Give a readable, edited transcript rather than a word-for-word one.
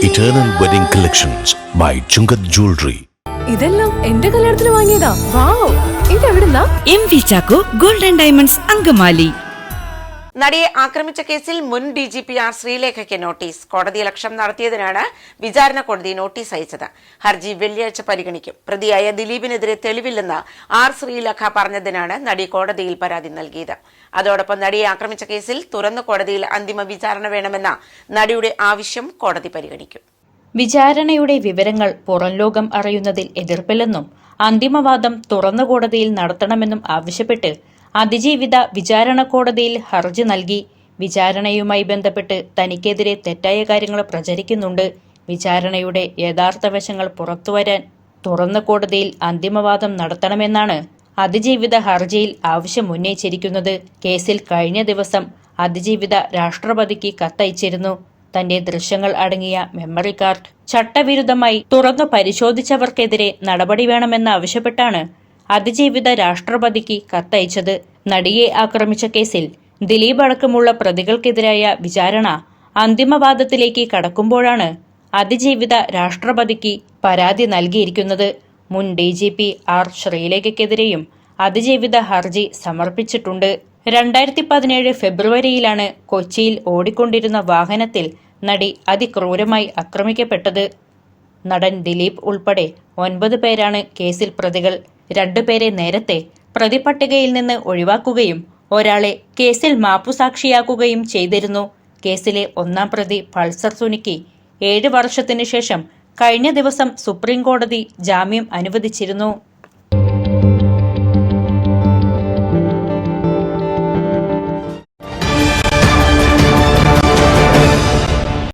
Eternal Wedding Collections by Chungat Jewelry. ഇതെല്ലാം എന്റെ കല്യാണത്തിന് വാങ്ങിയതാ. വാവ്, ഇതെവിടുന്നാ? MV Chacko golden diamonds Angamaly. നടിയെ ആക്രമിച്ച കേസിൽ മുൻ DGP ആർ ശ്രീലേഖയ്ക്ക് നോട്ടീസ്. കോടതിയലക്ഷ്യം നടത്തിയതിനാണ് വിചാരണ കോടതി നോട്ടീസ് അയച്ചത്. ഹർജി വെള്ളിയാഴ്ച പരിഗണിക്കും. പ്രതിയായ ദിലീപിനെതിരെ തെളിവില്ലെന്ന് ആർ ശ്രീലേഖ പറഞ്ഞതിനാണ് നടി കോടതിയിൽ പരാതി നൽകിയത്. അതോടൊപ്പം നടിയെ ആക്രമിച്ച കേസിൽ തുറന്ന കോടതിയിൽ അന്തിമ വിചാരണ വേണമെന്ന നടിയുടെ ആവശ്യം കോടതി പരിഗണിക്കും. വിചാരണയുടെ വിവരങ്ങൾ പുറംലോകം അറിയുന്നതിൽ എതിർപ്പില്ലെന്നും അന്തിമവാദം തുറന്ന കോടതിയിൽ നടത്തണമെന്നും ആവശ്യപ്പെട്ട് അതിജീവിത വിചാരണ കോടതിയിൽ ഹർജി നൽകി. വിചാരണയുമായി ബന്ധപ്പെട്ട് തനിക്കെതിരെ തെറ്റായ കാര്യങ്ങൾ പ്രചരിക്കുന്നുണ്ട്. വിചാരണയുടെ യഥാർത്ഥ വശങ്ങൾ പുറത്തുവരാൻ തുറന്ന കോടതിയിൽ അന്തിമവാദം നടത്തണമെന്നാണ് അതിജീവിത ഹർജിയിൽ ആവശ്യമുന്നയിച്ചിരിക്കുന്നത്. കേസിൽ കഴിഞ്ഞ ദിവസം അതിജീവിത രാഷ്ട്രപതിക്ക് കത്തയച്ചിരുന്നു. തന്റെ ദൃശ്യങ്ങൾ അടങ്ങിയ മെമ്മറി കാർഡ് ചട്ടവിരുദ്ധമായി തുറന്നു പരിശോധിച്ചവർക്കെതിരെ നടപടി വേണമെന്നാവശ്യപ്പെട്ടാണ് അതിജീവിത രാഷ്ട്രപതിക്ക് കത്തയച്ചത്. നടിയെ ആക്രമിച്ച കേസിൽ ദിലീപ് അടക്കമുള്ള പ്രതികൾക്കെതിരായ വിചാരണ അന്തിമവാദത്തിലേക്ക് കടക്കുമ്പോഴാണ് അതിജീവിത രാഷ്ട്രപതിക്ക് പരാതി നൽകിയിരിക്കുന്നത്. മുൻ DGP ആർ ശ്രീലേഖയ്ക്കെതിരെയും അതിജീവിത ഹർജി സമർപ്പിച്ചിട്ടുണ്ട്. 2017 ഫെബ്രുവരിയിലാണ് കൊച്ചിയിൽ ഓടിക്കൊണ്ടിരുന്ന വാഹനത്തിൽ നടി അതിക്രൂരമായി ആക്രമിക്കപ്പെട്ടത്. നടൻ ദിലീപ് ഉൾപ്പെടെ 9 പേരാണ് കേസിൽ പ്രതികൾ. 2 പേരെ നേരത്തെ പ്രതിപട്ടികയിൽ നിന്ന് ഒഴിവാക്കുകയും ഒരാളെ കേസിൽ മാപ്പുസാക്ഷിയാക്കുകയും ചെയ്തിരുന്നു. കേസിലെ 1-ാം പ്രതി പൾസർ സുനിക്ക് 7 വർഷത്തിനു ശേഷം കഴിഞ്ഞ ദിവസം സുപ്രീം കോടതി ജാമ്യം അനുവദിച്ചിരുന്നു.